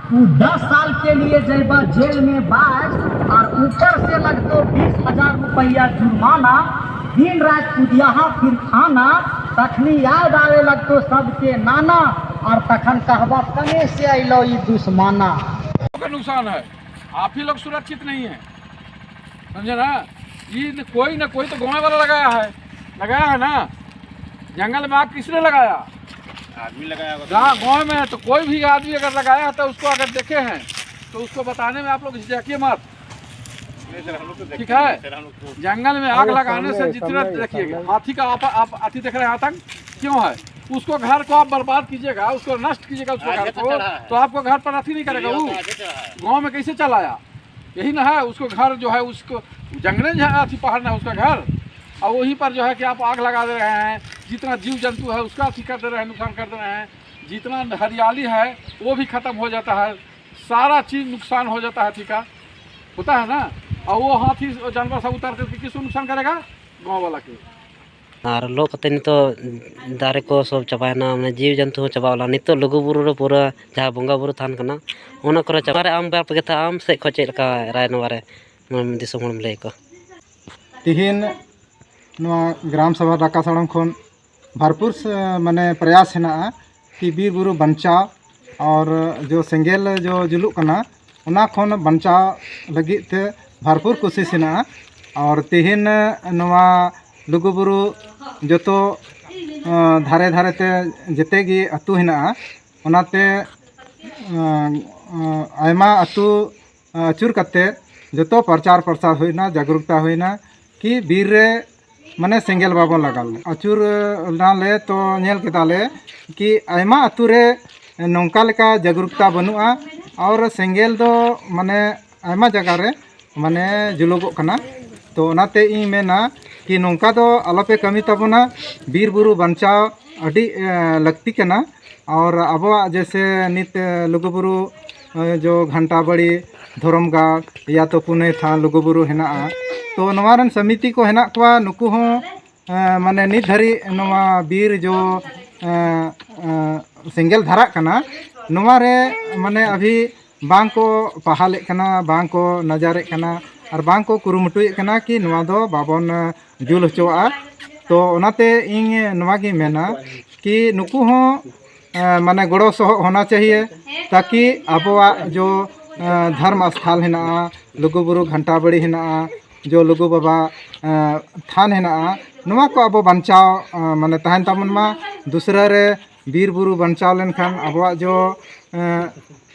तू 10 साल के लिए जेबा जेल में बाज और ऊपर से लगतो 20,000 रुपया जुर्माना। दिन रात कुदिया फिर खाना, तखनी याद आवे लगतो सबके नाना, और तखन कहबा कने से अलो ई दुश्मना। का नुकसान है, आप ही लोग सुरक्षित नहीं है, समझे ना। ये कोई ना कोई तो गाँव वाला लगाया है ना। जंगल में आग किसने लगाया? आदमी लगाया होगा। जहाँ गाँव में है तो कोई भी आदमी अगर लगाया है तो उसको अगर देखे हैं तो उसको बताने में आप लोग झिझकिए मत, ठीक है। जंगल में आग लगाने से जितना देखिएगा, हाथी का आप हाथी देख रहे हैं आतंक क्यों है? उसको घर को आप बर्बाद कीजिएगा, उसको नष्ट कीजिएगा, उसको घर को, तो आपको घर पर हाथी नहीं करेगा। वो गाँव में कैसे चला आया? यही ना है, उसको घर जो है उसको जंगल जो है हाथी पहाड़ना है उसका घर, और वहीं पर जो है कि आप आग लगा दे रहे हैं। जितना जीव जंतु है उसका अथी कर दे रहे हैं, नुकसान कर दे रहे हैं। जितना हरियाली है वो भी खत्म हो जाता है, सारा चीज़ नुकसान हो जाता है, ठीक है, होता है ना। और वो हाथी जानवर सब उतार करके किसको नुकसान करेगा? गाँव वाला के। और लो कते नितो दारे को सब चबायना, माने जीव जंतु चबावला नितो लुगुबुरु रे पूरा जहाँ बंगा बुरु थान कना ओना करे चबारे आम बाप के आम से खो चेद का राय नवारे दिसम हम ले को तिहिन ग्राम सभा डाका सड़म खन भरपूर माने प्रयास है कि बीर बुरु बचाव और जो सेंगेल जो जुलुक कना ओना खन बचाव लगित ते भरपूर कोशिश है। और तिहिन नवा लुगुबुरु जतो धारे धारे ते जेते गी अतु हेना ओनाते आयमा अतु अचुर कते जतो प्रचार प्रसार होइना, जागरूकता होइना कि बीर रे माने सेंगेल बाबन लगाल अचुर नाले तो नेल केदाले कि आयमा अतु रे नौका लेका जागरूकता बनुआ और सेंगेल दो माने आयमा जगह रे माने जुलुगोग कना। तो ओनाते इन मेना कि नौका दो आलोपे कमी तबना, बीर बुरु बचाव अड़ी लगती कना। और अबवा जैसे नित लुगुबुरु जो घंटा बड़ी धर्मगाड़ या तो पुणे थान लुगुबुरु हेना, तो नवारन समिति को हेना कुआ नुकु हो माने नित धरी नवा बीर जो सेंगेल धारा कना नवारे माने अभी बांग को पहाले कना, बांग को नजारे कना और बांग को कुरुमुटुए कना कि नवा दो बाबन जुल होचोआ। तो ओनाते इन नवा गी मेना कि नुकु हो माने गड़ो सह होना चाहिए ताकि अबवा जो धर्म स्थल हेना, लुगुबुरु घंटा बड़ी हेना, जो लुगु बाबा थान हेना, नवा को अब बचाव माने तहन तमन मा। दूसरा रे बीर बुरु बचाव लेनखान अबवा जो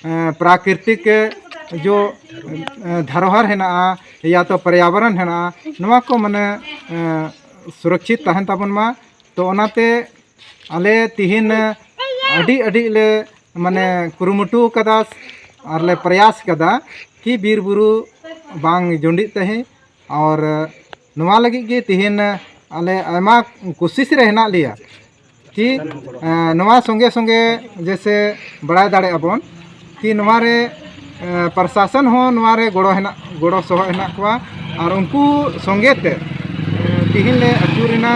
प्राकृतिक जो धरोहर हेना या तो पर्यावरण हेना नवा को माने सुरक्षित तहन तबन मा। तो ओनाते आले तिहिन अड़ी अड़ी ले माने कुरुमुटु कदा और ले प्रयास कदा कि बीर बुरु बांग जुंडी तहे। और नवा लगी के तिहिन आले आयमा कोशिश रे हेना लिया कि नवा संगे संगे जैसे बड़ा दाड़े अबन कि नवा रे प्रशासन हो नवा रे गड़ो सह हेना कुआ और उनको संगे ते तिहिन ले अचुरना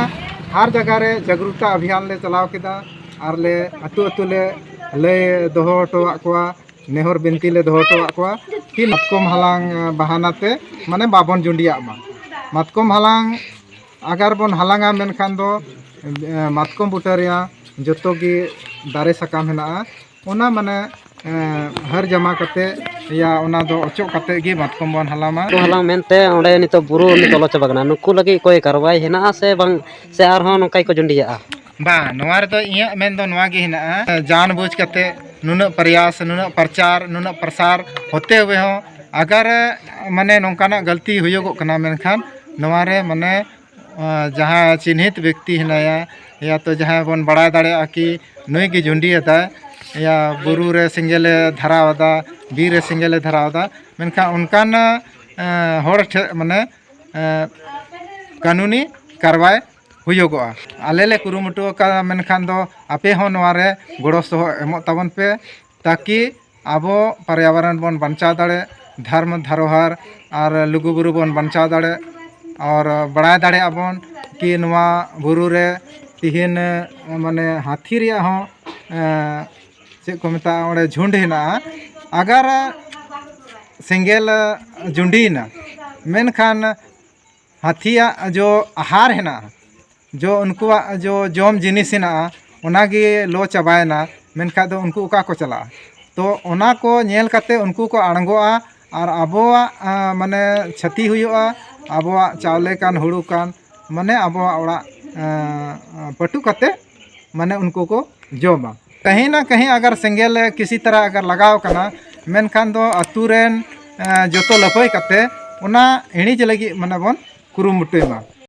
हर जगह रे जागरूकता अभियान ले चलाव केदा और ले अतु अतु ले दोहो हटवा कुआ, नेहर बिनती ले दोहो हटवा कुआ कि मतकम हलांग बहानाते माने बाबन जुंडिया मा। मतकम हलांग अगर बन हलांगा मेनखान दो मतकम बुटारिया जतो गी दारे सकाम हेना ओना माने हर जमा कते या ओना दो अचो कते गी मतकम बन हलामा तो हलांग मेनते ओंडे नितो बुरु नि तलो चबागना नुकु लगी कोई कार्रवाई हेना से बंग से आरहों नोकाई को जुंडिया बा नवा रे तो इया मेन दो नवा गी हेना जान बुझ कते नुना प्रयास नुना प्रचार नुना प्रसार होते हुए हो अगर माने नौकाना गलती हुयोगो कना मेनखान नवा रे माने जहाँ चिन्हित व्यक्ति हेनाया या तो जहाँ बन बड़ा दाड़े कि नुई गी जुंडियदा या बुरु रे सेंगेले धरावदा, बीर रे सेंगेले धरावदा, मेनखान उनकान होड़ माने कानूनी कार्रवाई हुयोगोआ। आले ले कुरुमुटु का मेनखान दो आपे हो नवा रे गड़ो सह एमो ताबन पे ताकि आबो पर्यावरण बन बचाव दाड़े, धर्म धरोहर और लुगुबुरु बन बचाव दाड़े और बड़ा दाड़े अबन कि नवा बुरु रे तिहिन माने हाथी रिया हो चेक को मेता ओंडे झुंड हेना अगर सेंगेल जुंडीना मेनखान हाथिया जो आहार है जो उनको जो जम जिनिस है ओनागे लो चाबायना मेनखा दो उनको उका को चला तो ओना को नेल काते उनको को आड़ंगोआ और आबोआ माने क्षति हुआ आबोआ चावले कान हुड़ू कान माने आबोआ ओड़ा पटु काते माने उनको को जोमा कहीं ना कहीं अगर सेंगेल किसी तरह अगर लगाव कना मेनखान दो अतुरेन जोतो लपय काते ओना हिणीज लगी माने बन कुरुमुटुमा।